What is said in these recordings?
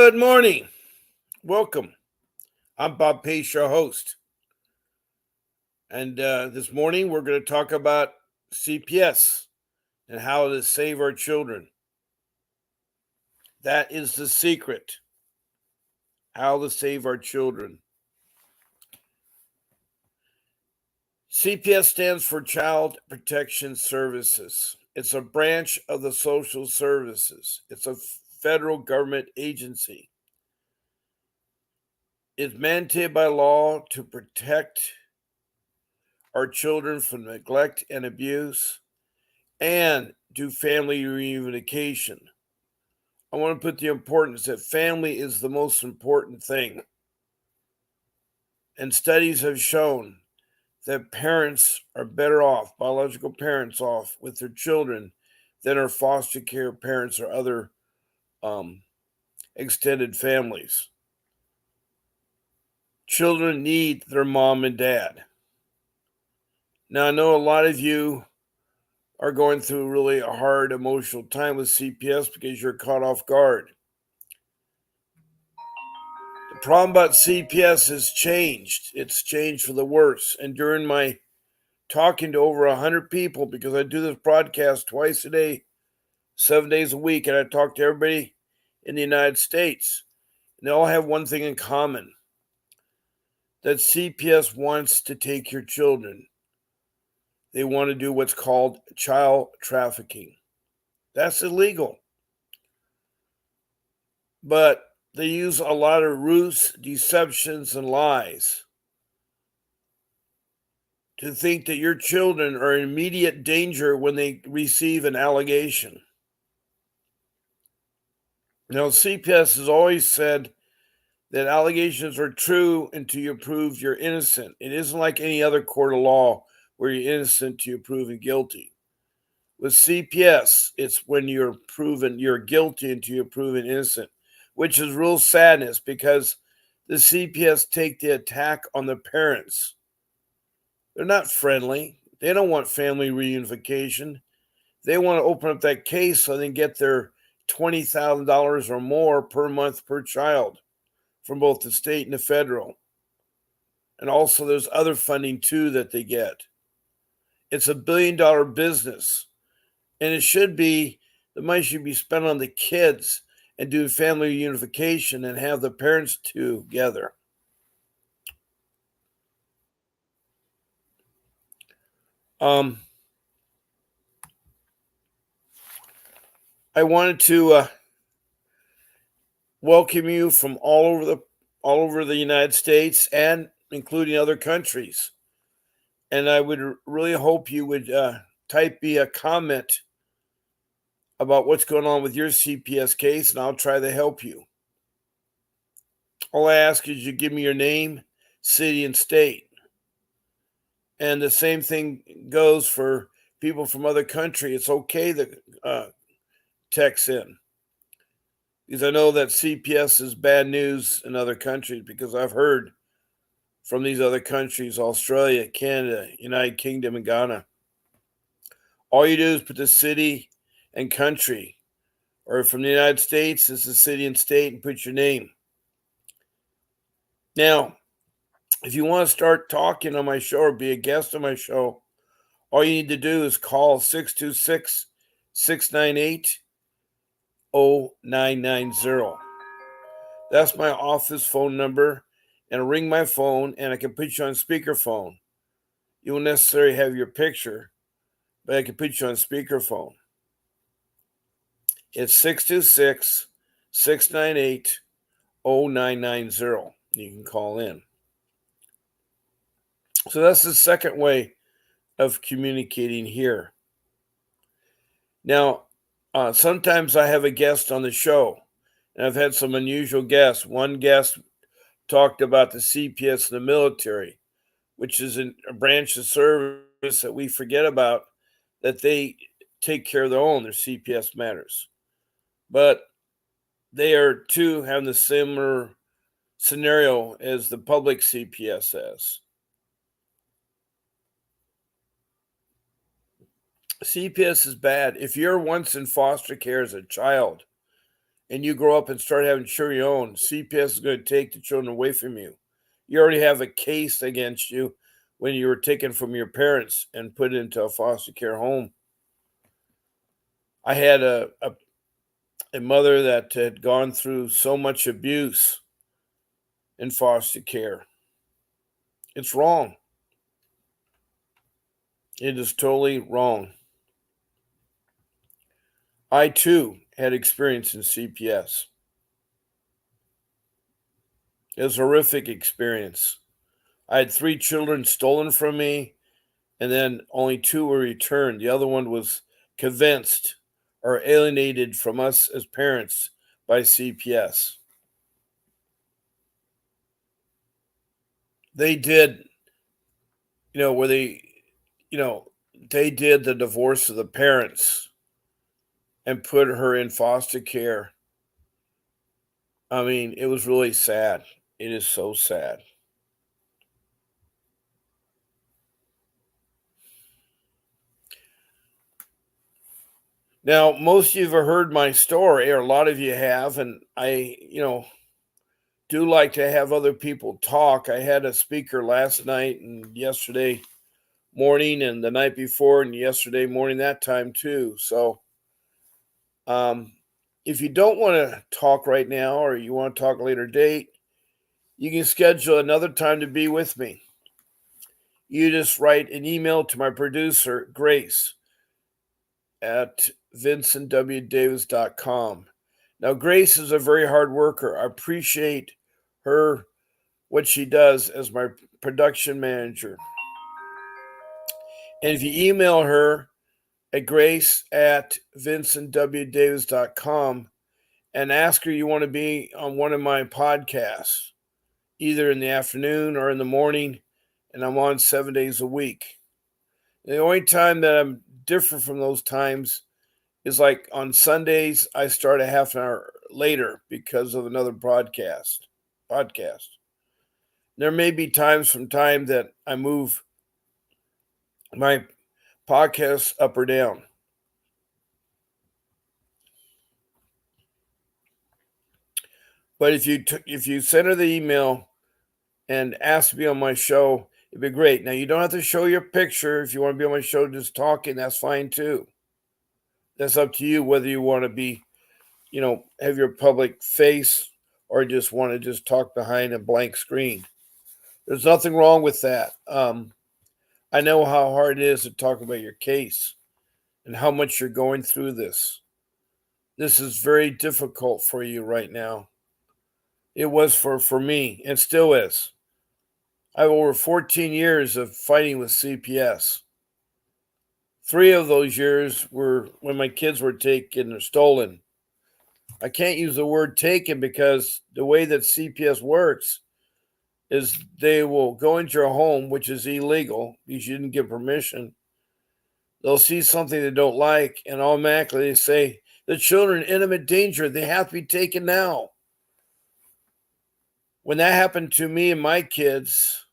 Good morning. Welcome. I'm Bob Pace, your host. And this morning we're going to talk about CPS and how to save our children. That is the secret. How to save our children. CPS stands for Child Protection Services. It's a branch of the social services. It's a federal government agency. It's mandated by law to protect our children from neglect and abuse and do family reunification. I want to put the importance that family is the most important thing. And studies have shown that parents are better off, biological parents off with their children than our foster care parents or other extended families. Children need their mom and dad. Now, I know a lot of you are going through really a hard emotional time with CPS because you're caught off guard. The problem about CPS has changed. It's changed for the worse. And during my talking to over 100 people, because I do this broadcast twice a day, 7 days a week, and I talk to everybody in the United States, and they all have one thing in common, that CPS wants to take your children. They want to do what's called child trafficking. That's illegal. But they use a lot of ruse, deceptions, and lies to think that your children are in immediate danger when they receive an allegation. Now, CPS has always said that allegations are true until you prove you're innocent. It isn't like any other court of law where you're innocent until you're proven guilty. With CPS, it's when you're proven you're guilty until you're proven innocent, which is real sadness because the CPS take the attack on the parents. They're not friendly. They don't want family reunification. They want to open up that case so they can get their $20,000 or more per month per child from both the state and the federal. And also there's other funding too that they get. It's $1 billion business. And it should be, the money should be spent on the kids and doing family reunification and have the parents together. I wanted to welcome you from all over the United States and including other countries. And I would really hope you would type me a comment about what's going on with your CPS case, and I'll try to help you. All I ask is you give me your name, city, and state. And the same thing goes for people from other countries. It's okay to text in. Because I know that CPS is bad news in other countries because I've heard from these other countries, Australia, Canada, United Kingdom, and Ghana. All you do is put the city and country, or from the United States, it's the city and state, and put your name. Now, if you want to start talking on my show or be a guest on my show, all you need to do is call 626 698 0990. That's my office phone number, and I'll ring my phone, and I can put you on speakerphone. You won't necessarily have your picture, but I can put you on speakerphone. It's 626 698 0990. You can call in. So that's the second way of communicating here. Now, sometimes I have a guest on the show, and I've had some unusual guests. One guest talked about the CPS in the military, which is a branch of service that we forget about, that they take care of their own, their CPS matters. But they are too having the similar scenario as the public CPS has. CPS is bad. If you're once in foster care as a child and you grow up and start having children of your own, CPS is going to take the children away from you. You already have a case against you when you were taken from your parents and put into a foster care home. I had a mother that had gone through so much abuse in foster care. It's wrong. It is totally wrong. I too had experience in CPS. It was a horrific experience. I had 3 children stolen from me, and then only 2 were returned. The other one was convinced or alienated from us as parents by CPS. They did, where they did the divorce of the parents and put her in foster care. I mean, it was really sad. It is so sad. Now, most of you have heard my story, or a lot of you have, and I, do like to have other people talk. I had a speaker last night and yesterday morning and the night before and yesterday morning that time too. So, if you don't want to talk right now or you want to talk a later date, you can schedule another time to be with me. You just write an email to my producer, Grace, at vincentwdavis.com. Now, Grace is a very hard worker. I appreciate her, what she does as my production manager. And if you email her at grace at vincentwdavis.com and ask her you want to be on one of my podcasts, either in the afternoon or in the morning, and I'm on 7 days a week. The only time that I'm different from those times is like on Sundays, I start a half an hour later because of another podcast. There may be times from time that I move my podcast up or down. But if you send her the email and ask to be on my show, it'd be great. Now you don't have to show your picture if you want to be on my show just talking. That's fine too. That's up to you whether you want to be, have your public face or just want to just talk behind a blank screen. There's nothing wrong with that. I know how hard it is to talk about your case and how much you're going through this. This is very difficult for you right now. It was for me and still is. I have over 14 years of fighting with CPS. 3 of those years were when my kids were taken or stolen. I can't use the word taken because the way that CPS works is they will go into your home, which is illegal because you didn't give permission. They'll see something they don't like, and automatically they say, the children in imminent danger, they have to be taken now. When that happened to me and my kids,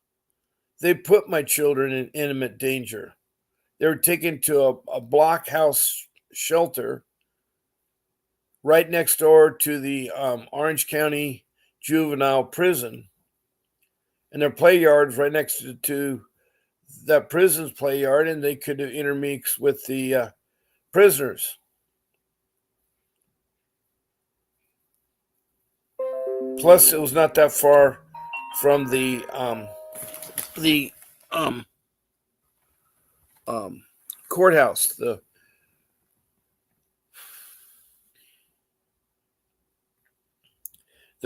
they put my children in imminent danger. They were taken to a blockhouse shelter right next door to the Orange County Juvenile Prison. And their play yard was right next to that prison's play yard, and they could intermix with the prisoners. Plus, it was not that far from the courthouse, the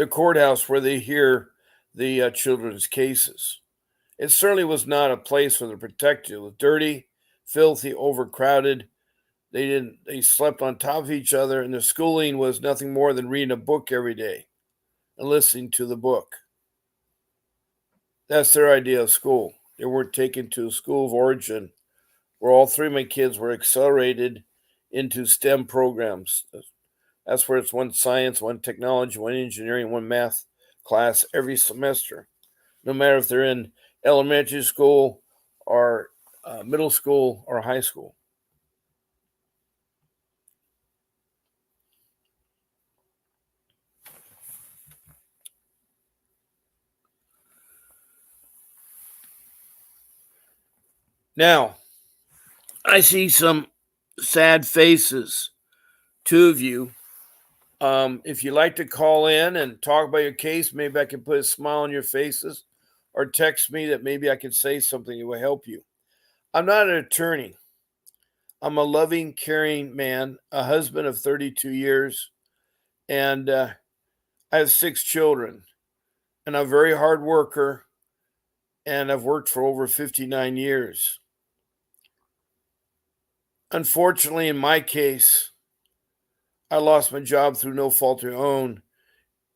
courthouse where they hear the children's cases. It certainly was not a place for the protected. It was dirty, filthy, overcrowded. They slept on top of each other, and their schooling was nothing more than reading a book every day and listening to the book. That's their idea of school. They weren't taken to a school of origin where all 3 of my kids were accelerated into STEM programs. That's where it's one science, one technology, one engineering, one math class every semester, no matter if they're in elementary school or middle school or high school. Now, I see some sad faces, two of you. If you'd like to call in and talk about your case, maybe I can put a smile on your faces, or text me that maybe I can say something that will help you. I'm not an attorney. I'm a loving, caring man, a husband of 32 years, and I have 6 children. And I'm a very hard worker, and I've worked for over 59 years. Unfortunately, in my case, I lost my job through no fault of my own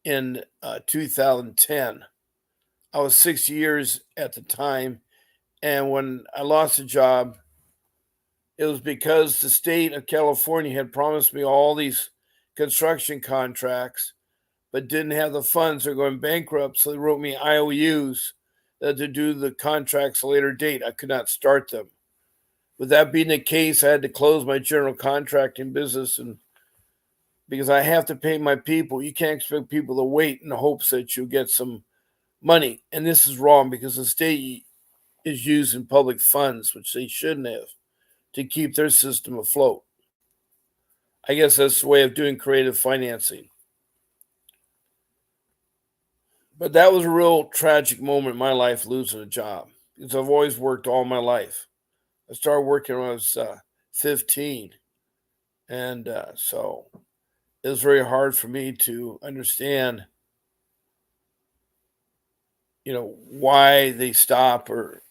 in 2010. I was 6 years at the time, and when I lost the job, it was because the state of California had promised me all these construction contracts, but didn't have the funds. They're going bankrupt, so they wrote me IOUs to do the contracts at a later date. I could not start them. With that being the case, I had to close my general contracting business, and because I have to pay my people, you can't expect people to wait in the hopes that you'll get some money. And this is wrong because the state is using public funds, which they shouldn't have, to keep their system afloat. I guess that's the way of doing creative financing. But that was a real tragic moment in my life, losing a job, because I've always worked all my life. I started working when I was 15. And so it was very hard for me to understand, why they stop or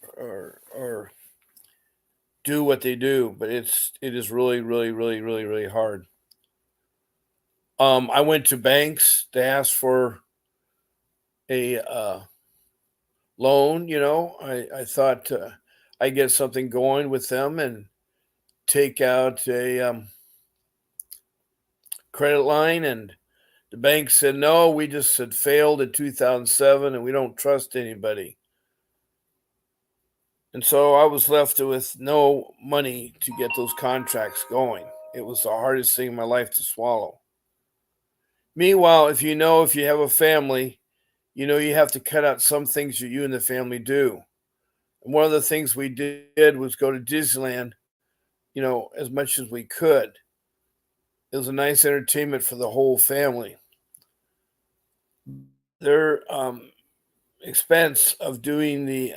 do what they do. But it is really, really, really, really, really hard. I went to banks to ask for a loan. I thought I'd get something going with them and take out a credit line, and the bank said no. We just had failed in 2007, and we don't trust anybody. And so I was left with no money to get those contracts going. It was the hardest thing in my life to swallow. Meanwhile, if you have a family, you have to cut out some things that you and the family do. And one of the things we did was go to Disneyland, as much as we could. It was a nice entertainment for the whole family. Their expense of doing the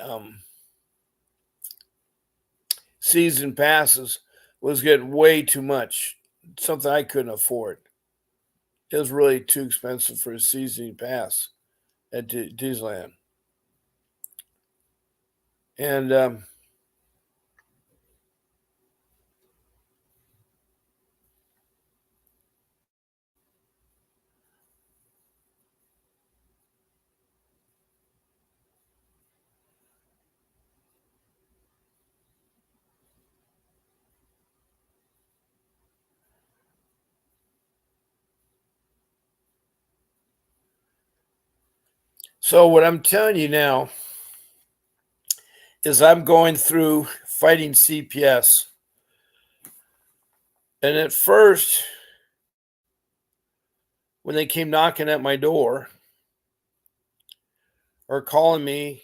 season passes was getting way too much, something I couldn't afford. It was really too expensive for a season pass at Disneyland. And so what I'm telling you now is I'm going through fighting CPS. And at first, when they came knocking at my door or calling me,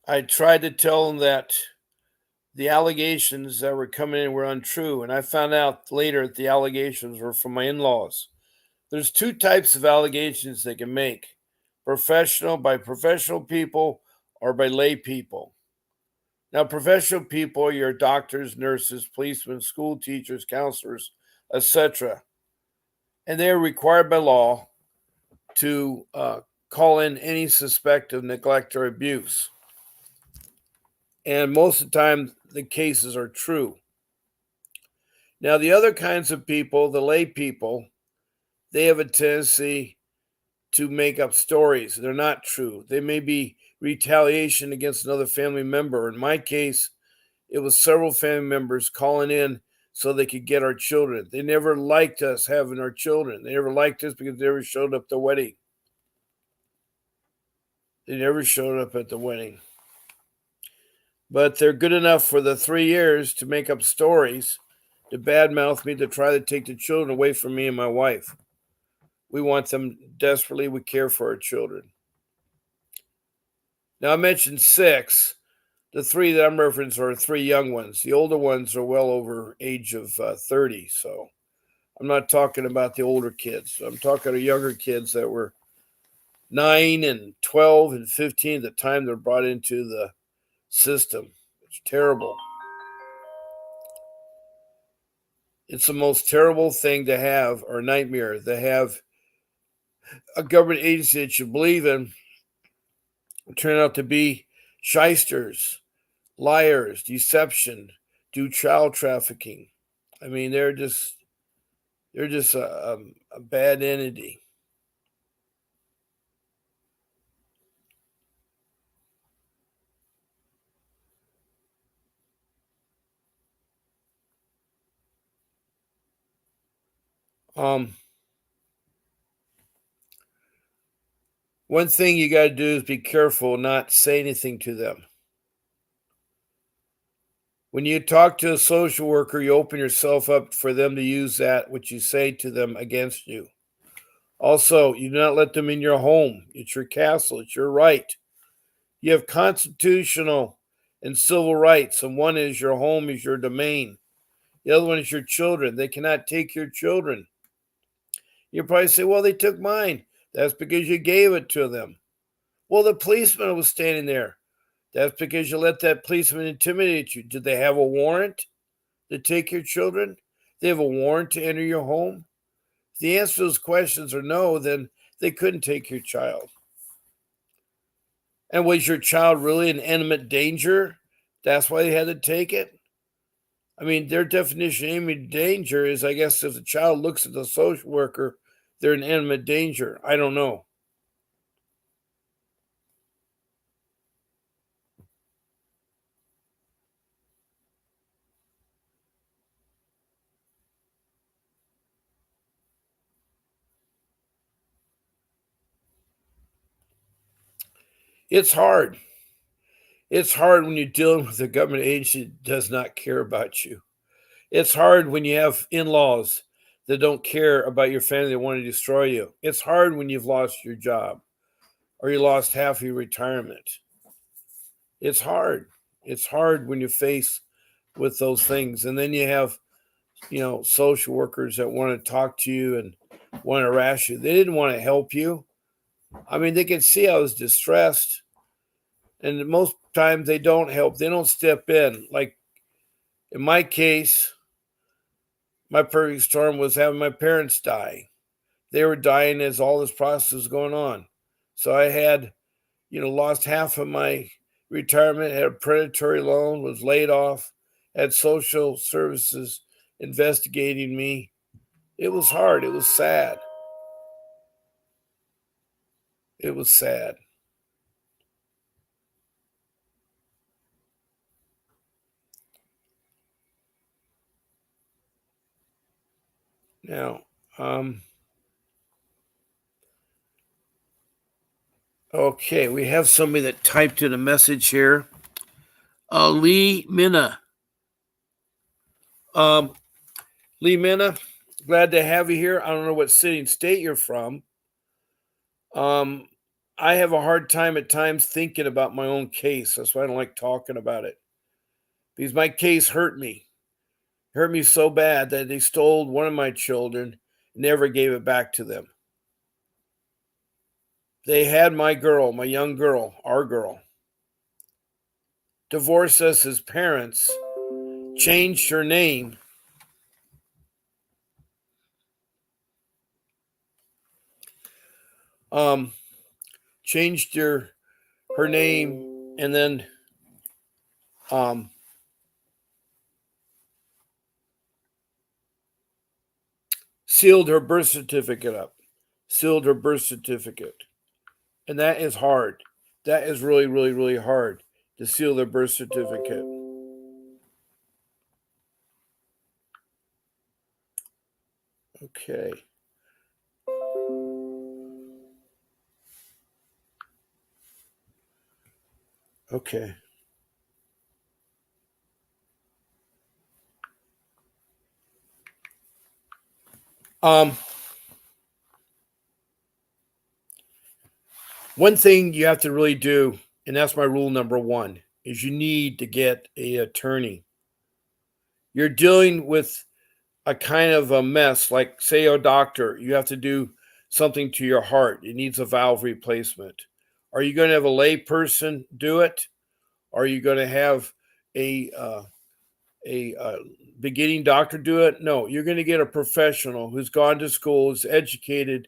I tried to tell them that the allegations that were coming in were untrue. And I found out later that the allegations were from my in laws. There's two types of allegations they can make: by professional people or by lay people. Now, professional people are your doctors, nurses, policemen, school teachers, counselors, etc. And they are required by law to call in any suspect of neglect or abuse. And most of the time, the cases are true. Now, the other kinds of people, the lay people, they have a tendency to make up stories. They're not true. They may be retaliation against another family member. In my case, it was several family members calling in so they could get our children. They never liked us having our children. They never liked us because they never showed up at the wedding. They never showed up at the wedding. But they're good enough for the 3 years to make up stories, to badmouth me, to try to take the children away from me and my wife. We want them desperately. We care for our children. Now, I mentioned 6. The three that I'm referencing are three young ones. The older ones are well over age of 30. So I'm not talking about the older kids. I'm talking to younger kids that were 9 and 12 and 15 at the time they're brought into the system. It's terrible. It's the most terrible thing to have, or nightmare, to have a government agency that you believe in turn out to be shysters, liars, deception, do child trafficking. I mean, they're just a bad entity. Um, One thing you got to do is be careful not say anything to them. When you talk to a social worker, you open yourself up for them to use that what you say to them against you. Also, you do not let them in your home. It's your castle. It's your right. You have constitutional and civil rights, and one is your home is your domain. The other one is your children. They cannot take your children. You probably say, well, they took mine. That's because you gave it to them. Well, the policeman was standing there. That's because you let that policeman intimidate you. Did they have a warrant to take your children? They have a warrant to enter your home? If the answer to those questions are no, then they couldn't take your child. And was your child really in imminent danger? That's why they had to take it? I mean, their definition of imminent danger is, I guess, if the child looks at the social worker, they're in imminent danger. I don't know. It's hard. It's hard when you're dealing with a government agency that does not care about you. It's hard when you have in laws that don't care about your family that want to destroy you. It's hard when you've lost your job or you lost half of your retirement. It's hard. It's hard when you face with those things. And then you have, social workers that want to talk to you and want to harass you. They didn't want to help you. I mean, they can see I was distressed. And most times they don't help. They don't step in. Like in my case, my perfect storm was having my parents die. They were dying as all this process was going on. So I had, lost half of my retirement, had a predatory loan, was laid off, had social services investigating me. It was hard. It was sad. It was sad. Now, okay, we have somebody that typed in a message here. Lee Minna. Um, Lee Minna, glad to have you here. I don't know what city and state you're from. Um, I have a hard time at times thinking about my own case. That's why I don't like talking about it. Because my case hurt me. Hurt me so bad that they stole one of my children, never gave it back to them. They had my girl, my young girl, our girl, divorced us as parents, changed her name, um, changed her name, and then um, sealed her birth certificate up. Sealed her birth certificate. And that is hard. That is really, really, really hard to seal their birth certificate. Okay. Okay. Um, One thing you have to really do, and that's my rule number one, is you need to get an attorney. You're dealing with a kind of a mess, like, say, a doctor, you have to do something to your heart. It needs a valve replacement. Are you going to have a lay person do it? Are you going to have a beginning doctor do it? No, you're going to get a professional who's gone to school, is educated,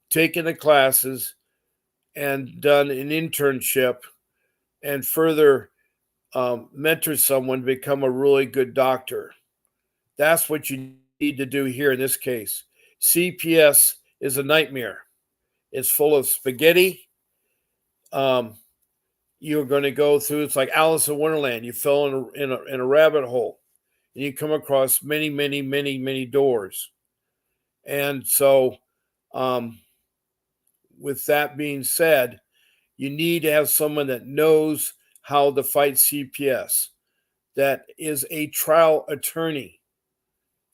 taken the classes, and done an internship, and further mentor someone to become a really good doctor. That's what you need to do here in this case. CPS is a nightmare. It's full of spaghetti. Um, you're going to go through. It's like Alice in Wonderland. You fell in a rabbit hole, and you come across many, many, many, many doors. And so, um, with that being said, you need to have someone that knows how to fight CPS, that is a trial attorney,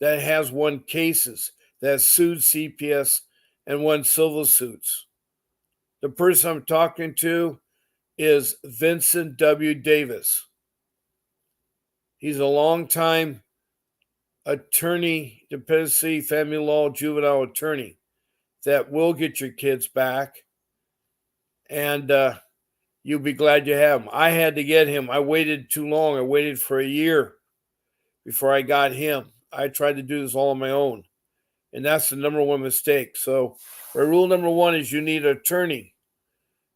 that has won cases, that has sued CPS and won civil suits. The person I'm talking to is Vincent W. Davis. He's a longtime attorney, dependency, family law, juvenile attorney that will get your kids back, and you'll be glad you have him. I had to get him. I waited too long. I waited for a year before I got him. I tried to do this all on my own, and that's the number one mistake. So, rule number one is you need an attorney.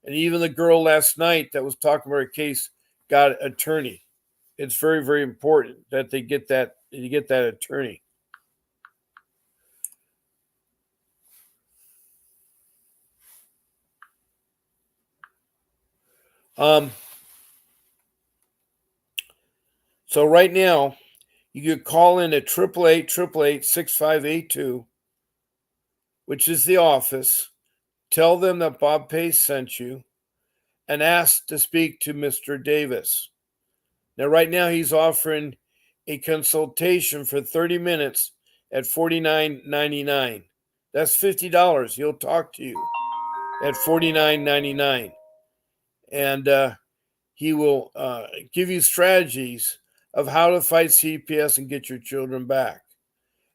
And even the girl last night that was talking about her case got an attorney. It's very, very important that they get that. You get that attorney. So right now, you could call in at 888-888-6582, which is the office. Tell them that Bob Pace sent you, and ask to speak to Mr. Davis. Now, right now, he's offering a consultation for 30 minutes at $49.99. That's $50. He'll talk to you at $49.99. And he will give you strategies of how to fight CPS and get your children back.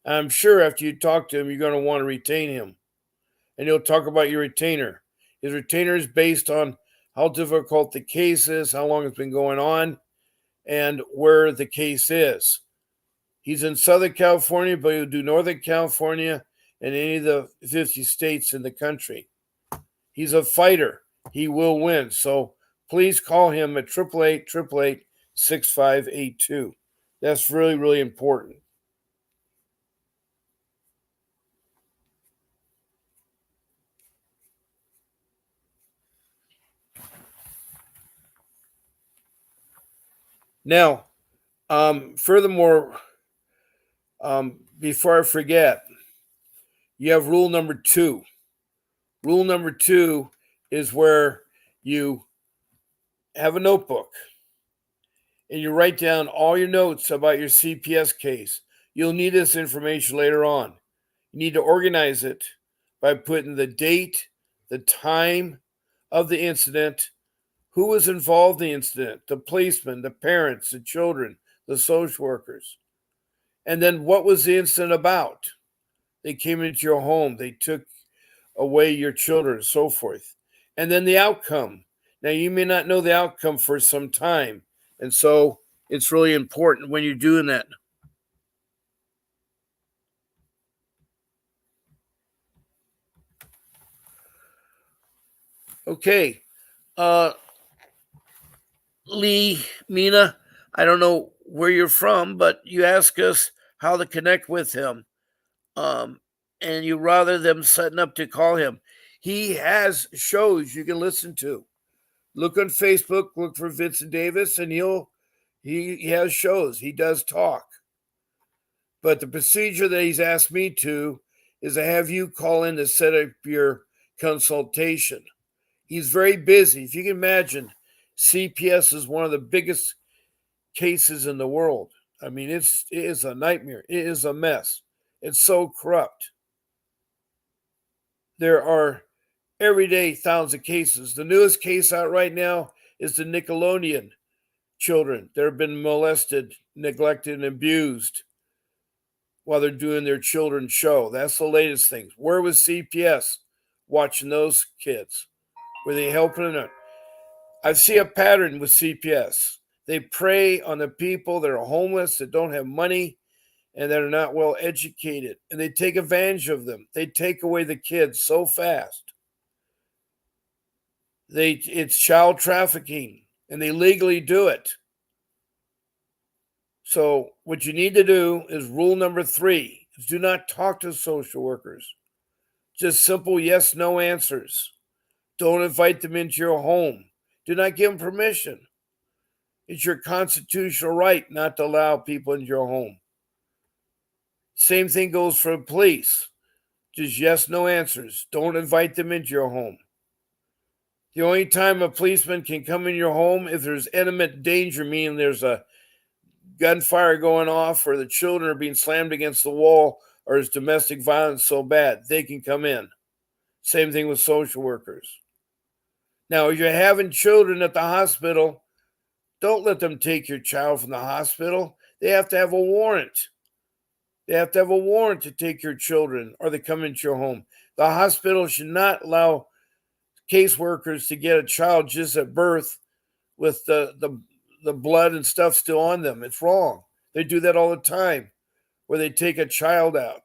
And I'm sure after you talk to him, you're going to want to retain him. And he'll talk about your retainer. His retainer is based on how difficult the case is, how long it's been going on, and where the case is. He's in Southern California, but he'll do Northern California and any of the 50 states in the country. He's a fighter. He will win. So please call him at 888-888-6582. That's really, really important. Now, furthermore, before I forget, you have rule number 2. Rule number 2 is where you have a notebook and you write down all your notes about your CPS case. You'll need this information later on. You need to organize it by putting the date, the time of the incident, who was involved in the incident, the policeman, the parents, the children, the social workers, and then what was the incident about? They came into your home, they took away your children, so forth. And then the outcome. Now, you may not know the outcome for some time, and so it's really important when you're doing that. Okay. Lee, Mina, I don't know where you're from, but you ask us how to connect with him. And you rather them setting up to call him. He has shows you can listen to. Look on Facebook, look for Vincent Davis, and he has shows. He does talk. But the procedure that he's asked me to is to have you call in to set up your consultation. He's very busy. If you can imagine, CPS is one of the biggest cases in the world. I mean, it is a nightmare. It is a mess. It's so corrupt. There are every day thousands of cases. The newest case out right now is the Nickelodeon children that have been molested, neglected, and abused while they're doing their children's show. That's the latest things. Where was CPS watching those kids? Were they helping them? I see a pattern with CPS. They prey on the people that are homeless, that don't have money, and that are not well educated. And they take advantage of them. They take away the kids so fast. It's child trafficking, and they legally do it. So what you need to do is rule number 3 is do not talk to social workers. Just simple yes, no answers. Don't invite them into your home. Do not give them permission. It's your constitutional right not to allow people into your home. Same thing goes for the police. Just yes, no answers. Don't invite them into your home. The only time a policeman can come in your home if there's imminent danger, meaning there's a gunfire going off or the children are being slammed against the wall or there's domestic violence so bad, they can come in. Same thing with social workers. Now, if you're having children at the hospital, don't let them take your child from the hospital. They have to have a warrant. They have to have a warrant to take your children or they come into your home. The hospital should not allow caseworkers to get a child just at birth with the blood and stuff still on them. It's wrong. They do that all the time where they take a child out.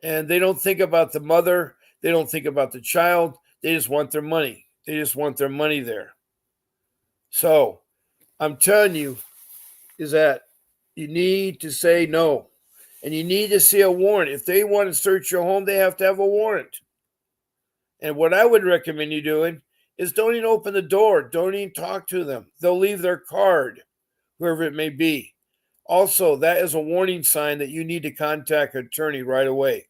And they don't think about the mother. They don't think about the child. They just want their money. They just want their money there. So I'm telling you is that you need to say no. And you need to see a warrant. If they want to search your home, they have to have a warrant. And what I would recommend you doing is don't even open the door. Don't even talk to them. They'll leave their card, whoever it may be. Also, that is a warning sign that you need to contact an attorney right away.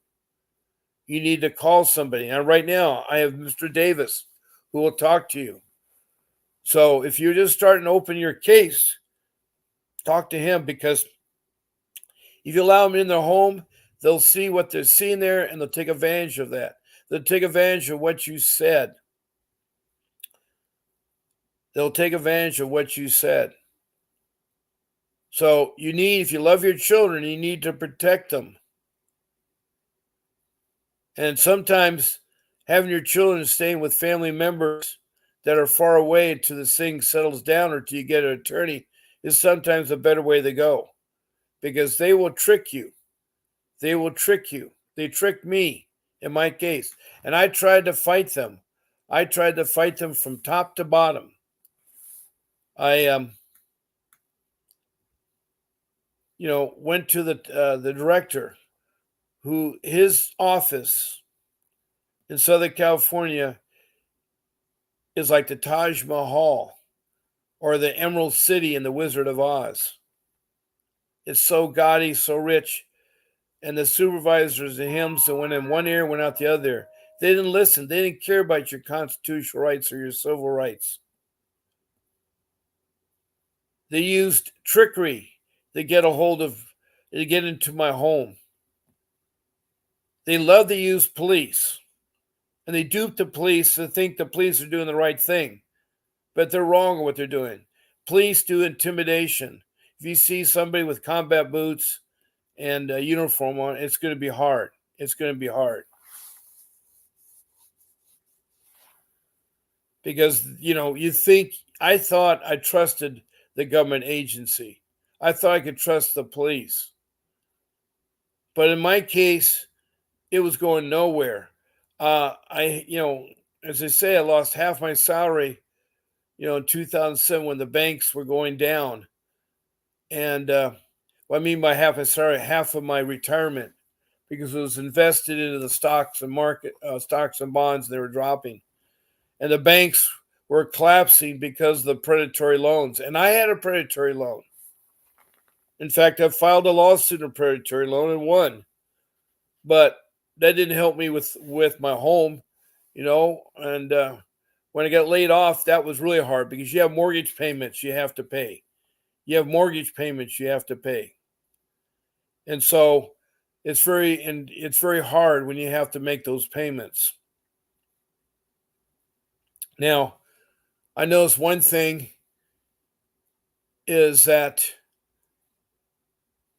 You need to call somebody. And right now, I have Mr. Davis who will talk to you. So if you're just starting to open your case, talk to him, because if you allow them in their home, they'll see what they're seeing there and they'll take advantage of that. They'll take advantage of what you said. They'll take advantage of what you said. So you need, if you love your children, you need to protect them. And sometimes having your children staying with family members that are far away until this thing settles down or until you get an attorney is sometimes a better way to go, because they will trick you. They will trick you. They tricked me in my case. And I tried to fight them. I tried to fight them from top to bottom. I went to the director, who his office in Southern California is like the Taj Mahal or the Emerald City in the Wizard of Oz. It's so gaudy, so rich. And the supervisors and him, so went in one ear, went out the other. They didn't listen. They didn't care about your constitutional rights or your civil rights. They used trickery to get into my home. They love to use police. And they dupe the police to think the police are doing the right thing. But they're wrong in what they're doing. Police do intimidation. If you see somebody with combat boots and a uniform on, it's going to be hard. It's going to be hard. Because, I thought I trusted the government agency. I thought I could trust the police. But in my case, it was going nowhere. As I say, I lost half my salary, in 2007 when the banks were going down. And what I mean by half my salary, half of my retirement, because it was invested into the stocks and bonds, and they were dropping. And the banks were collapsing because of the predatory loans. And I had a predatory loan. In fact, I filed a lawsuit on predatory loan and won. But that didn't help me with my home, And when I got laid off, that was really hard because you have mortgage payments you have to pay. And so it's very hard when you have to make those payments. Now, I noticed one thing is that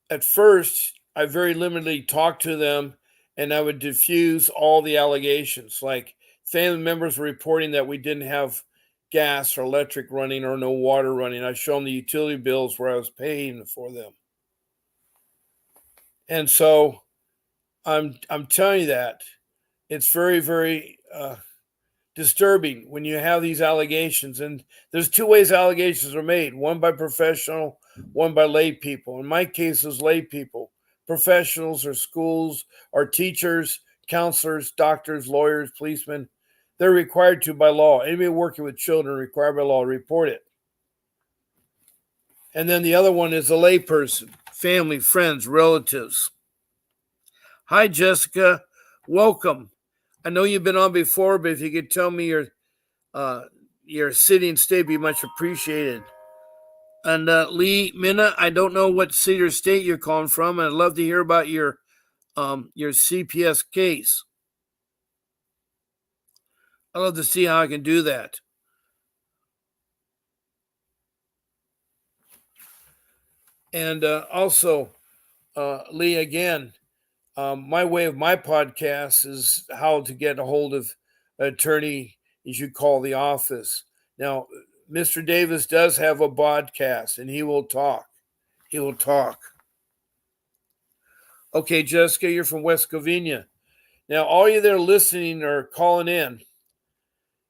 at first I very limitedly talked to them and I would diffuse all the allegations. Like family members were reporting that we didn't have gas or electric running or no water running. I show them the utility bills where I was paying for them. And so I'm telling you that it's very, very disturbing when you have these allegations. And there's two ways allegations are made: one by professional, one by lay people. In my case, it's lay people. Professionals are schools, are teachers, counselors, doctors, lawyers, policemen. They're required to by law. Anybody working with children required by law to report it. And then the other one is a lay person, family, friends, relatives. Hi, Jessica. Welcome. I know you've been on before, but if you could tell me uh, your city and state, be much appreciated. And Lee Minna, I don't know what city or state you're calling from, and I'd love to hear about your CPS case. I'd love to see how I can do that. And also, Lee, again, my way of my podcast is how to get a hold of an attorney. You should call the office. Now, Mr. Davis does have a podcast, and he will talk. He will talk. Okay, Jessica, you're from West Covina. Now, all you that are listening or calling in,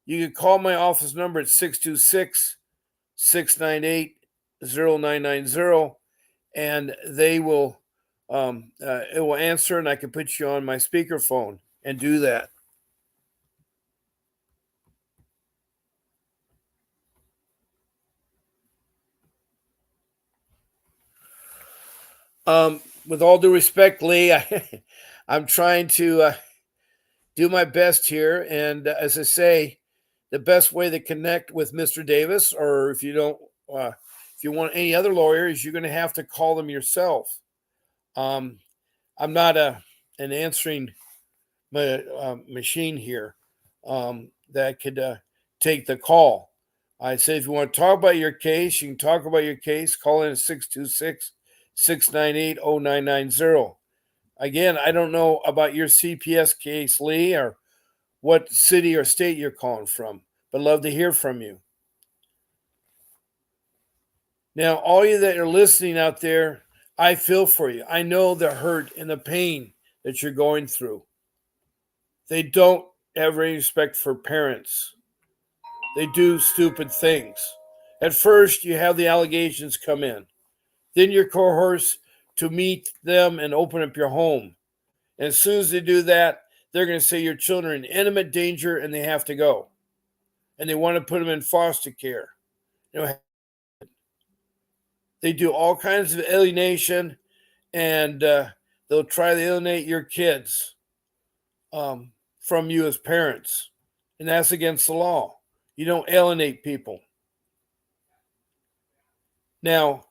you can call my office number at 626 698 0990, and they will it will answer, and I can put you on my speakerphone and do that. With all due respect, Lee, I'm trying to do my best here, and as I say, the best way to connect with Mr. Davis, or if you don't, if you want any other lawyers, you're going to have to call them yourself. I'm not an answering machine here that could take the call. I say if you want to talk about your case, you can talk about your case. Call in at 626 698 0990. Again, I don't know about your CPS case, Lee, or what city or state you're calling from, but love to hear from you. Now, all you that are listening out there, I feel for you. I know the hurt and the pain that you're going through. They don't have any respect for parents. They do stupid things. At first, you have the allegations come in. Then you're coerced to meet them and open up your home. And as soon as they do that, they're going to say your children are in imminent danger and they have to go. And they want to put them in foster care. You know, they do all kinds of alienation, and they'll try to alienate your kids from you as parents. And that's against the law. You don't alienate people. Now,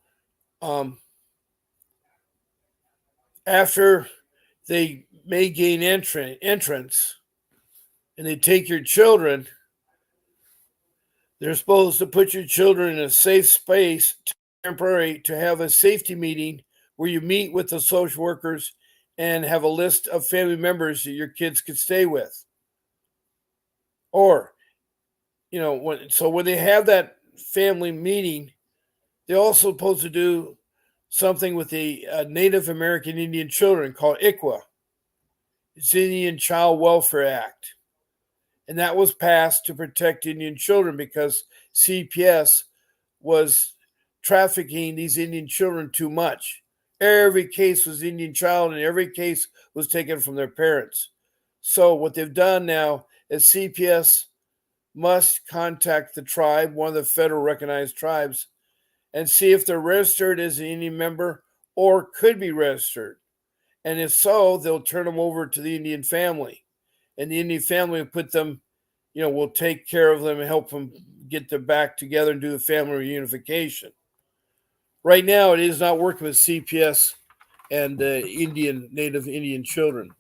after they may gain entrance and they take your children, they're supposed to put your children in a safe space, temporary, to have a safety meeting where you meet with the social workers and have a list of family members that your kids could stay with. Or, when they have that family meeting, they're also supposed to do something with the Native American Indian children called ICWA. It's the Indian Child Welfare Act. And that was passed to protect Indian children because CPS was trafficking these Indian children too much. Every case was Indian child, and every case was taken from their parents. So what they've done now is CPS must contact the tribe, one of the federal recognized tribes, and see if they're registered as an Indian member or could be registered. And if so, they'll turn them over to the Indian family. And the Indian family will put them, will take care of them and help them get their back together and do the family reunification. Right now, it is not working with CPS and Native Indian children.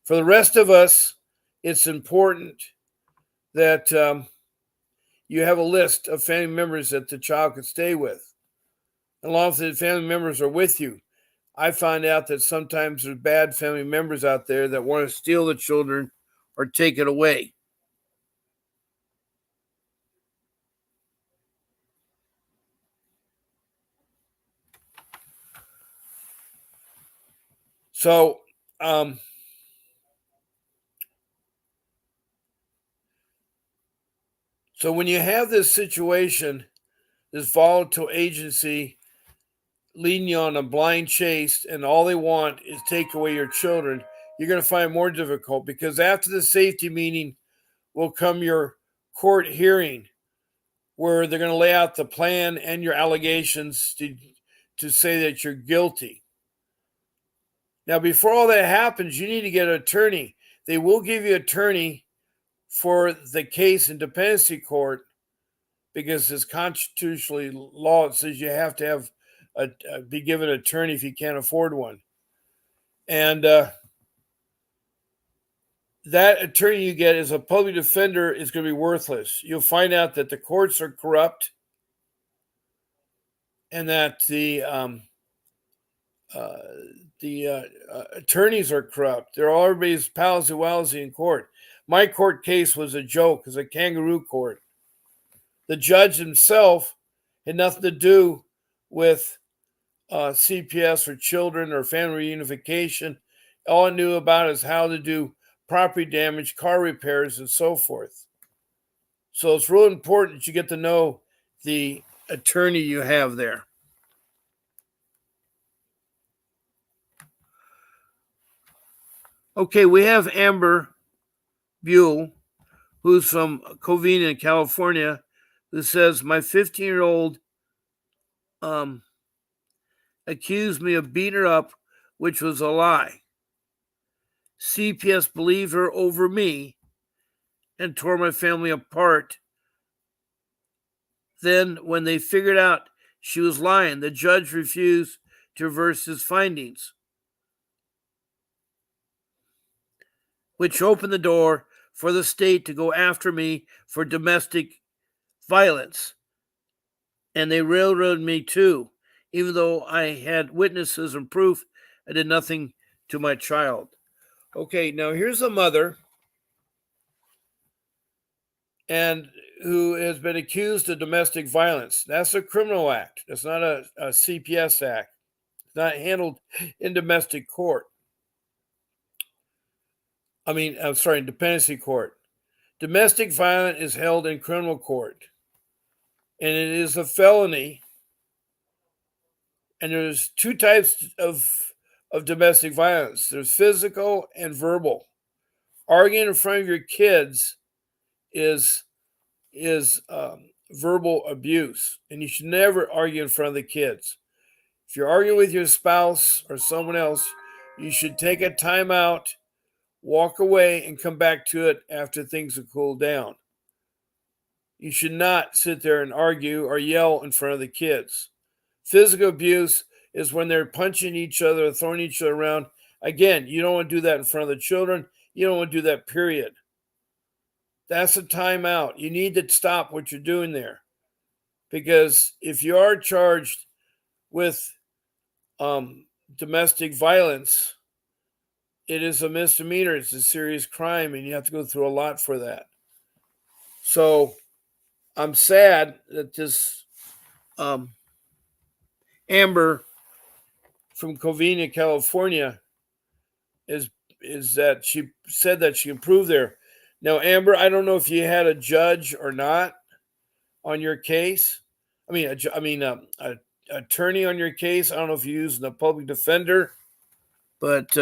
For the rest of us, it's important that you have a list of family members that the child could stay with. as long as the family members are with you. I find out that sometimes there's bad family members out there that want to steal the children or take it away. So, um, so when you have this situation, this volatile agency leading you on a blind chase, and all they want is take away your children, you're going to find it more difficult, because after the safety meeting will come your court hearing, where they're going to lay out the plan and your allegations to say that you're guilty. Now, before all that happens, you need to get an attorney. They will give you an attorney for the case in dependency court, because it's constitutionally law. It says you have to have be given an attorney if you can't afford one. And that attorney you get as a public defender is going to be worthless. You'll find out that the courts are corrupt, and that the attorneys are corrupt. They're all everybody's palsy-walsy in court. My court case was a joke. It was a kangaroo court. The judge himself had nothing to do with CPS or children or family reunification. All I knew about is how to do property damage, car repairs, and so forth. So it's real important that you get to know the attorney you have there. Okay, we have Amber Buell, who's from Covina, California, who says, my 15-year-old accused me of beating her up, which was a lie. CPS believed her over me and tore my family apart. Then, when they figured out she was lying, the judge refused to reverse his findings, which opened the door for the state to go after me for domestic violence. And they railroaded me too, even though I had witnesses and proof I did nothing to my child. Okay, now here's a mother and who has been accused of domestic violence. That's a criminal act. That's not a CPS act. It's not handled in domestic court. Dependency court. Domestic violence is held in criminal court, and it is a felony. And there's two types of domestic violence. There's physical and verbal. Arguing in front of your kids is verbal abuse, and you should never argue in front of the kids. If you're arguing with your spouse or someone else, you should take a time out, walk away, and come back to it after things have cooled down. You should not sit there and argue or yell in front of the kids. Physical abuse is when they're punching each other, throwing each other around. Again, you don't want to do that in front of the children. You don't want to do that, period. That's a timeout. You need to stop what you're doing there. Because if you are charged with domestic violence, it is a misdemeanor. It's a serious crime, and you have to go through a lot for that. So I'm sad that this Amber from Covina, California, is that she said that she improved there. Now, Amber, I don't know if you had a judge or not on your case. An attorney on your case. I don't know if you're using a public defender, but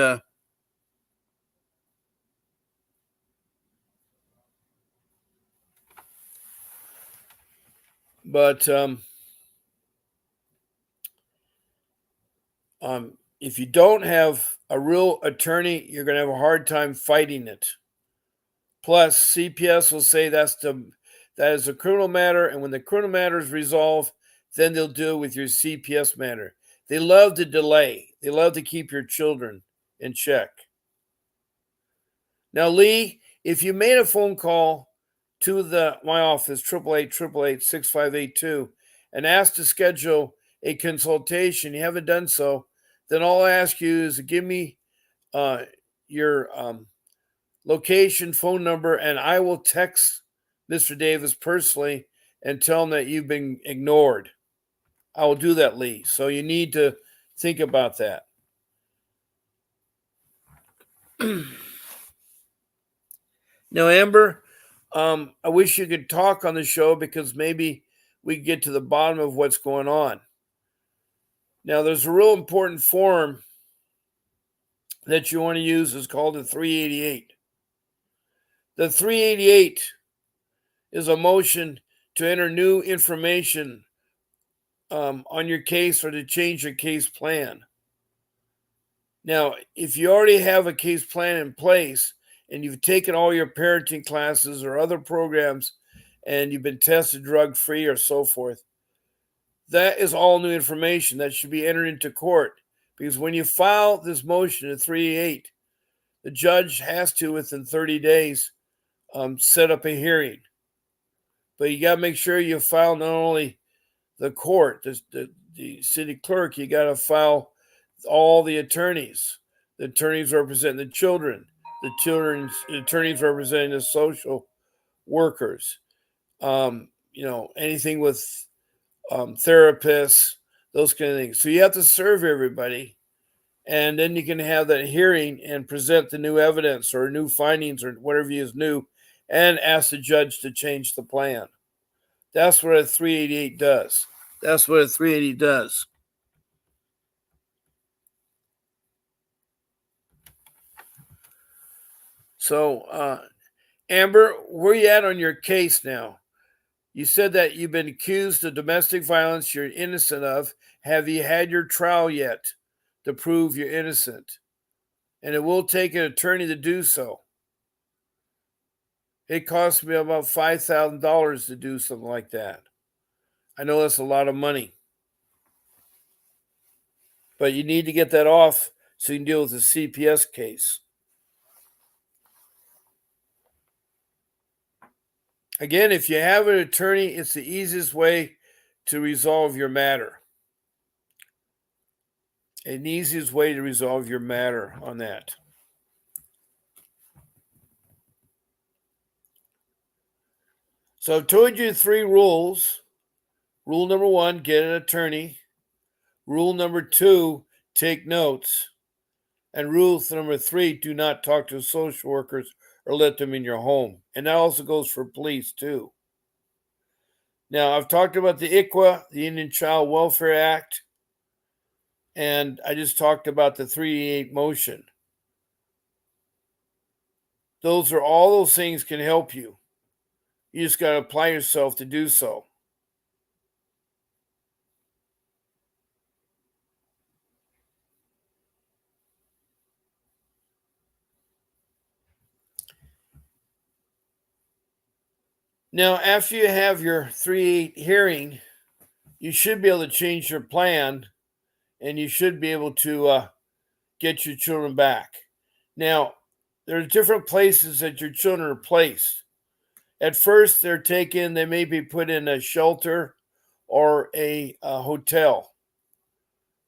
if you don't have a real attorney, you're going to have a hard time fighting it. Plus, CPS will say that is a criminal matter, and when the criminal matter is resolved, then they'll deal with your CPS matter. They love to delay. They love to keep your children in check. Now, Lee, if you made a phone call to my office, 888-888-6582, and asked to schedule a consultation, you haven't done so, then all I ask you is to give me your location, phone number, and I will text Mr. Davis personally and tell him that you've been ignored. I will do that, Lee. So you need to think about that. Now, Amber, I wish you could talk on the show because maybe we could get to the bottom of what's going on. Now, there's a real important form that you want to use. It's called the 388. The 388 is a motion to enter new information on your case or to change your case plan. Now, if you already have a case plan in place and you've taken all your parenting classes or other programs and you've been tested drug-free or so forth, that is all new information that should be entered into court. Because when you file this motion at 388, the judge has to, within 30 days, set up a hearing. But you got to make sure you file not only the court, the city clerk, you got to file all the attorneys. The attorneys representing the children's attorneys representing the social workers. Anything with therapists, those kind of things. So you have to serve everybody, and then you can have that hearing and present the new evidence or new findings or whatever is new, and ask the judge to change the plan. That's what a 388 does. That's what a 380 does. So, Amber, where are you at on your case now? You said that you've been accused of domestic violence you're innocent of. Have you had your trial yet to prove you're innocent? And it will take an attorney to do so. It cost me about $5,000 to do something like that. I know that's a lot of money. But you need to get that off so you can deal with the CPS case. Again, if you have an attorney, it's the easiest way to resolve your matter. An easiest way to resolve your matter on that. So I've told you 3 rules. Rule number 1, get an attorney. Rule number 2, take notes. And rule number 3, do not talk to social workers or let them in your home. And that also goes for police too. Now, I've talked about the ICWA, the Indian Child Welfare Act, and I just talked about the 388 motion. All those things can help you. You just got to apply yourself to do so. Now, after you have your 3-8 hearing, you should be able to change your plan and you should be able to get your children back. Now, there's different places that your children are placed. At first, they may be put in a shelter or a hotel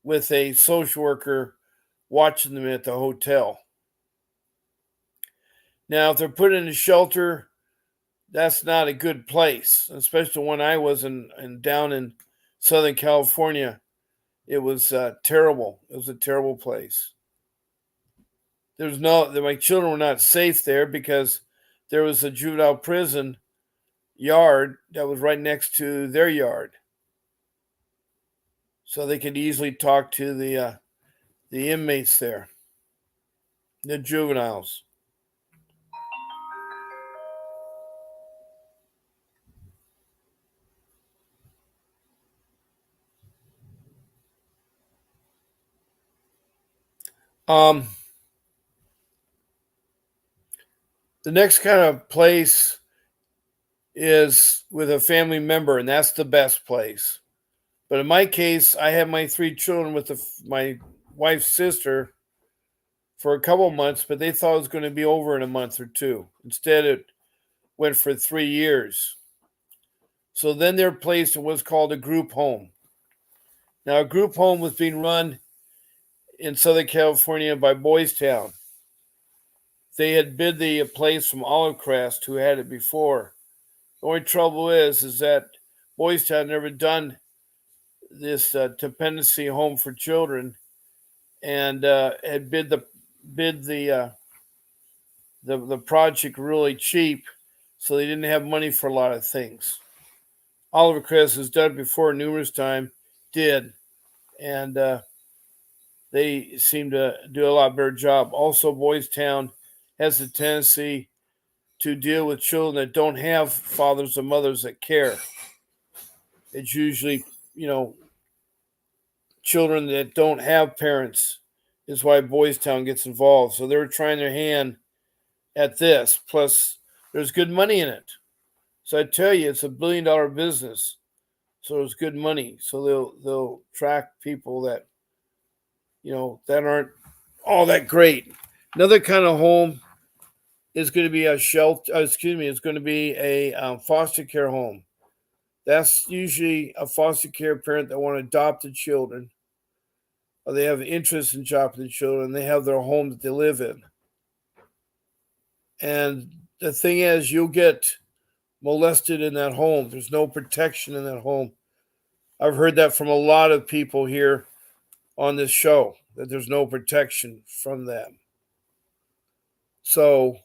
with a social worker watching them at the hotel. Now, if they're put in a shelter, that's not a good place, especially when I was down in Southern California. It was terrible. It was a terrible place. My children were not safe there because there was a juvenile prison yard that was right next to their yard. So they could easily talk to the inmates there, the juveniles. The next kind of place is with a family member, and that's the best place. But in my case, I had my 3 children with my wife's sister for a couple of months, but they thought it was going to be over in a month or 2. Instead, it went for 3 years. So then they're placed in what's called a group home. Now, a group home was being run in Southern California by Boys Town. They had bid the place from Olive Crest, who had it before. The only trouble is that Boys Town never done this dependency home for children, and had bid the project really cheap, so they didn't have money for a lot of things. Oliver Crest has done it before numerous times, and they seem to do a lot better job. Also, Boys Town has a tendency to deal with children that don't have fathers or mothers that care. It's usually, children that don't have parents is why Boys Town gets involved. So they're trying their hand at this. Plus, there's good money in it. So I tell you, it's $1 billion business. So there's good money. So they'll track people that that aren't all that great. Another kind of home is going to be a shelter. It's going to be a foster care home. That's usually a foster care parent that want to adopt the children, or they have interest in adopting the children. They have their home that they live in. And the thing is, you'll get molested in that home. There's no protection in that home. I've heard that from a lot of people here on this show, that there's no protection from them. So,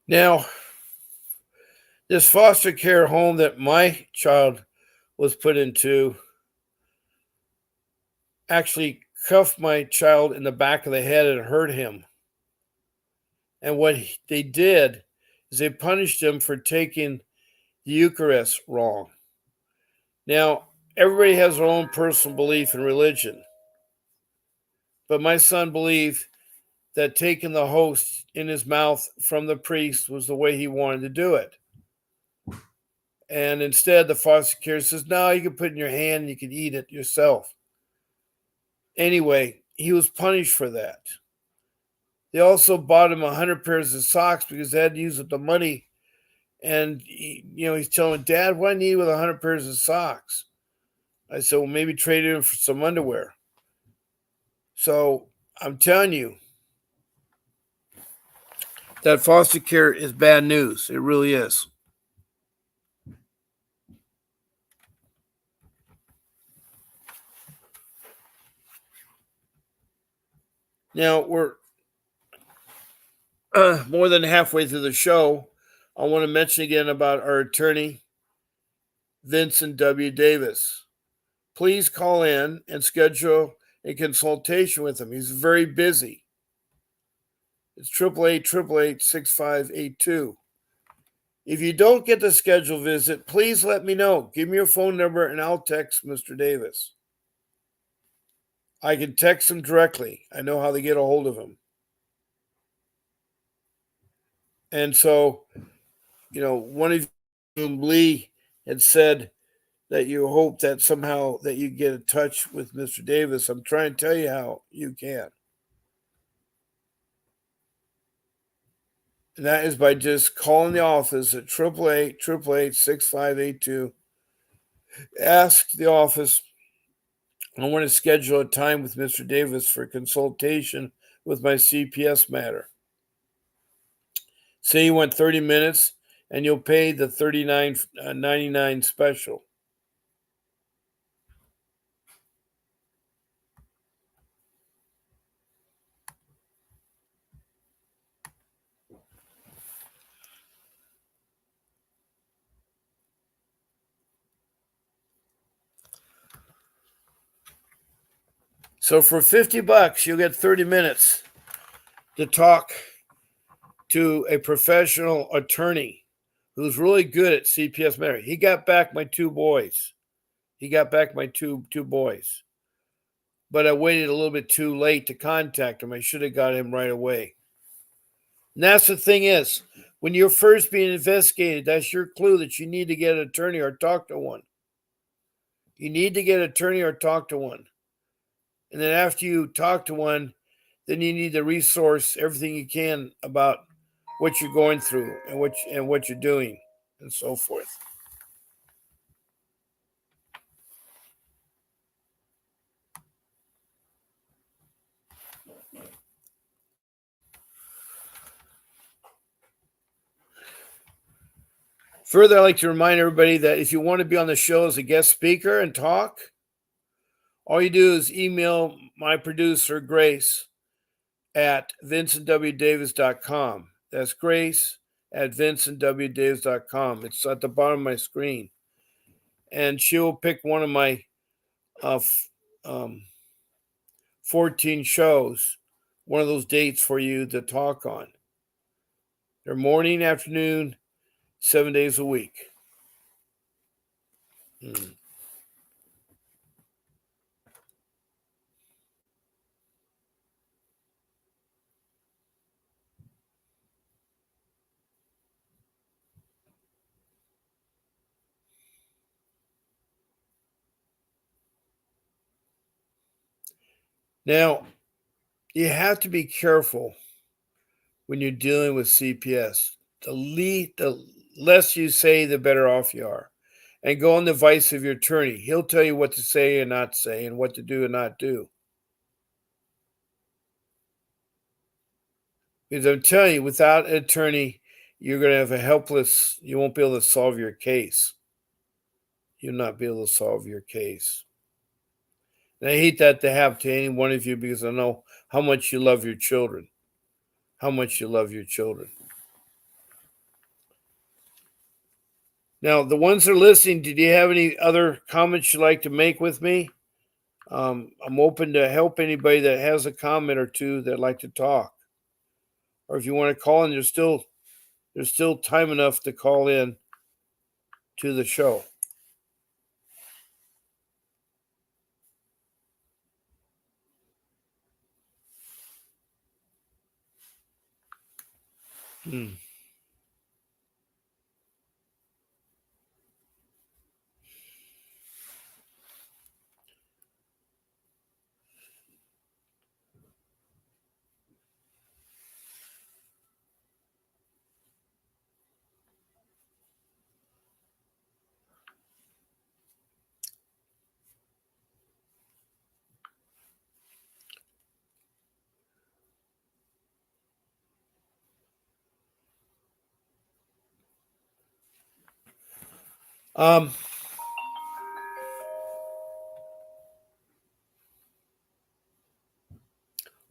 now, this foster care home that my child was put into actually cuffed my child in the back of the head and hurt him. And what they did is they punished him for taking the Eucharist wrong. Now, everybody has their own personal belief in religion, but my son believed that taking the host in his mouth from the priest was the way he wanted to do it. And instead, the foster care says, no, you can put it in your hand and you can eat it yourself. Anyway, he was punished for that. They also bought him 100 pairs of socks because they had to use up the money. And, he's telling Dad, what do I need with 100 pairs of socks? I said, well, maybe trade it in for some underwear. So I'm telling you, that foster care is bad news. It really is. Now, we're more than halfway through the show. I want to mention again about our attorney, Vincent W. Davis. Please call in and schedule a consultation with him. He's very busy. It's 888-888-6582. If you don't get the schedule visit, please let me know. Give me your phone number and I'll text Mr. Davis. I can text him directly. I know how to get a hold of him. And so, one of you, Lee, had said that you hope that somehow that you get in touch with Mr. Davis. I'm trying to tell you how you can. And that is by just calling the office at 888-888-6582. Ask the office, I want to schedule a time with Mr. Davis for consultation with my CPS matter. Say you want 30 minutes and you'll pay the $39.99 special. So for $50, you'll get 30 minutes to talk to a professional attorney who's really good at CPS matter. He got back my two boys. But I waited a little bit too late to contact him. I should have got him right away. And that's the thing is, when you're first being investigated, that's your clue that you need to get an attorney or talk to one. You need to get an attorney or talk to one. And then after you talk to one, then you need to resource everything you can about what you're going through and what you're doing and so forth. Further, I'd like to remind everybody that if you want to be on the show as a guest speaker and talk, all you do is email my producer, Grace, at vincentwdavis.com. That's Grace at vincentwdavis.com. It's at the bottom of my screen. And she will pick one of my 14 shows, one of those dates for you to talk on. They're morning, afternoon, 7 days a week. Now, you have to be careful when you're dealing with CPS. The less you say, the better off you are. And go on the advice of your attorney. He'll tell you what to say and not say, and what to do and not do. Because I'm telling you, without an attorney, you're going to have you won't be able to solve your case. You'll not be able to solve your case. And I hate that to happen to any one of you because I know how much you love your children. How much you love your children. Now, the ones that are listening, did you have any other comments you'd like to make with me? I'm open to help anybody that has a comment or two that'd like to talk. Or if you want to call in, there's still time enough to call in to the show.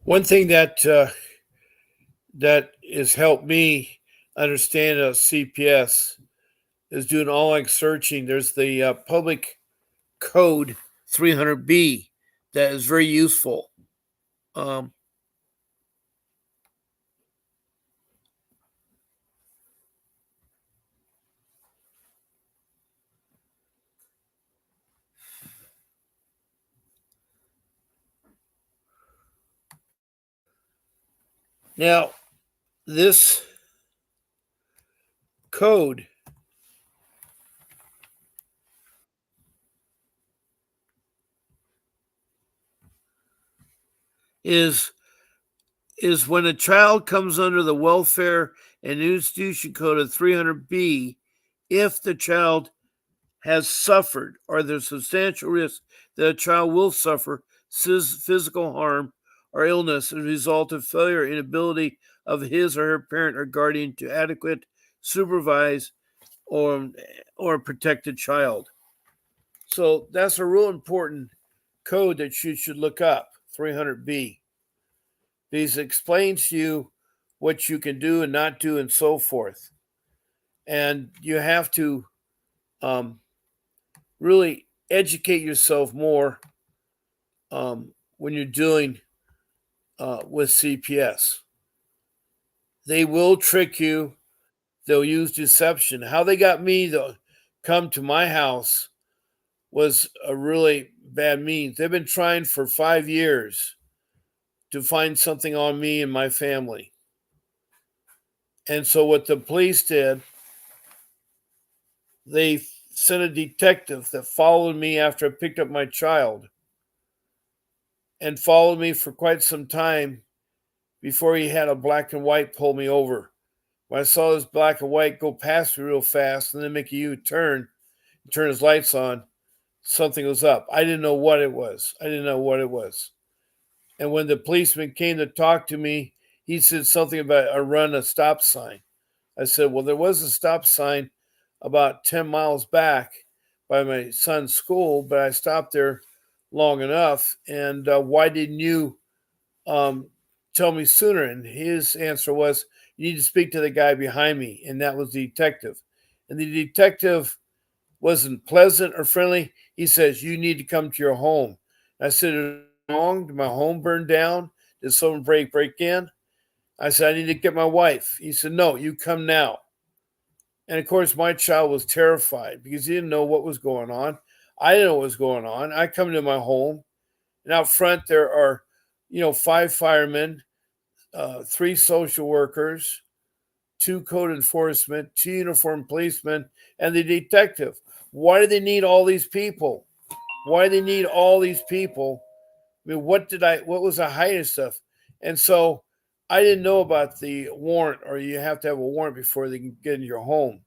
One thing that has helped me understand CPS is doing online searching. There's the public code 300B that is very useful. Now, this code is when a child comes under the welfare and institution code of 300B, if the child has suffered or there's substantial risk that a child will suffer physical harm or illness as a result of failure or inability of his or her parent or guardian to adequate supervise or protect the child. So that's a real important code that you should look up, 300B. Because it explains to you what you can do and not do and so forth. And you have to really educate yourself more when you're dealing with CPS. They will trick you. They'll use deception. How they got me to come to my house was a really bad means. They've been trying for 5 years to find something on me and my family. And so what the police did, they sent a detective that followed me after I picked up my child and followed me for quite some time before he had a black and white pull me over. When I saw this black and white go past me real fast and then make a U-turn, turn his lights on, something was up. I didn't know what it was. And when the policeman came to talk to me, he said something about a stop sign. I said, well, there was a stop sign about 10 miles back by my son's school, but I stopped there long enough. And why didn't you tell me sooner? And his answer was, you need to speak to the guy behind me. And that was the detective. And the detective wasn't pleasant or friendly. He says, you need to come to your home. I said, is it wrong? Did my home burn down? Did someone break in? I said, I need to get my wife. He said, no, you come now. And of course, my child was terrified because he didn't know what was going on. I didn't know what was going on. I come to my home, and out front there are, 5 firemen, 3 social workers, 2 code enforcement, 2 uniformed policemen, and the detective. Why do they need all these people? Why do they need all these people? I mean, what was I hiding stuff? And so I didn't know about the warrant, or you have to have a warrant before they can get in your home.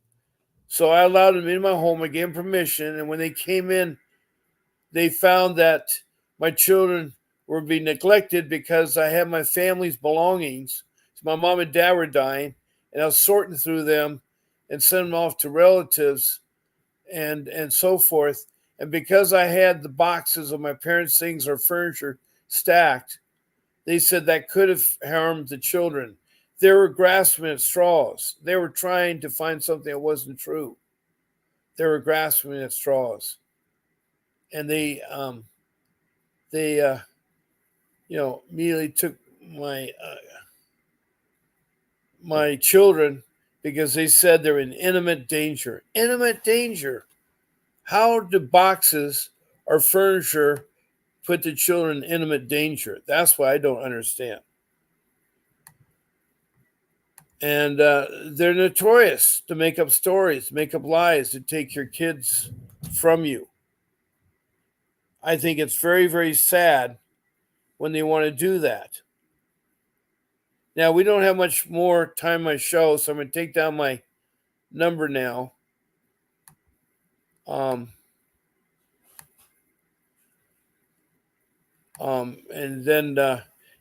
So I allowed them in my home. I gave them permission. And when they came in, they found that my children were being neglected because I had my family's belongings. So my mom and dad were dying, and I was sorting through them and sending them off to relatives and so forth. And because I had the boxes of my parents' things or furniture stacked, they said that could have harmed the children. They were grasping at straws. They were trying to find something that wasn't true. They were grasping at straws, and they immediately took my children because they said they're in imminent danger. Imminent danger. How do boxes or furniture put the children in imminent danger? That's what I don't understand. And they're notorious to make up stories, make up lies, to take your kids from you. I think it's very, very sad when they want to do that. Now, we don't have much more time on my show, so I'm going to take down my number now. And then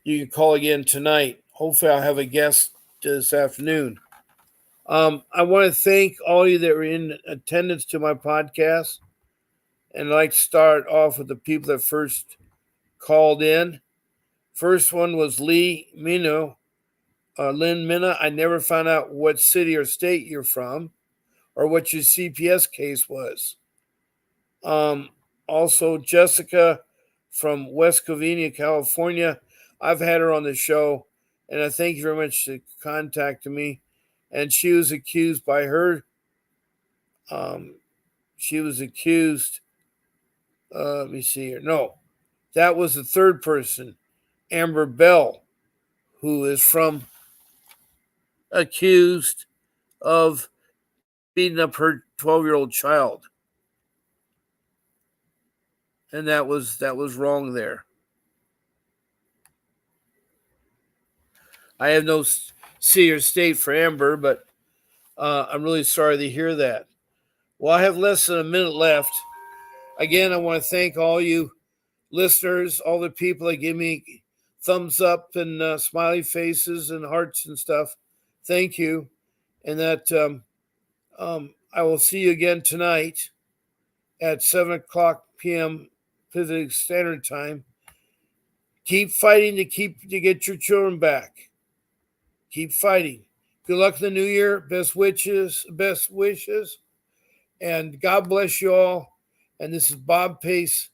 you can call again tonight. Hopefully, I'll have a guest this afternoon. I want to thank all of you that were in attendance to my podcast. And I'd like to start off with the people that first called in. First one was Lynn Minna. I never found out what city or state you're from or what your CPS case was. Also, Jessica from West Covina, California. I've had her on the show, and I thank you very much for contacting me. And she was accused by her. She was accused. Let me see here. No, that was the third person, Amber Bell, who is accused of beating up her 12-year-old child. And that was wrong there. I have no city or state for Amber, but I'm really sorry to hear that. Well, I have less than a minute left. Again, I want to thank all you listeners, all the people that give me thumbs up and smiley faces and hearts and stuff. Thank you. And that I will see you again tonight at 7 o'clock p.m. Pacific Standard Time. Keep fighting to get your children back. Keep fighting. Good luck in the new year. Best wishes. And God bless you all. And this is Bob Pace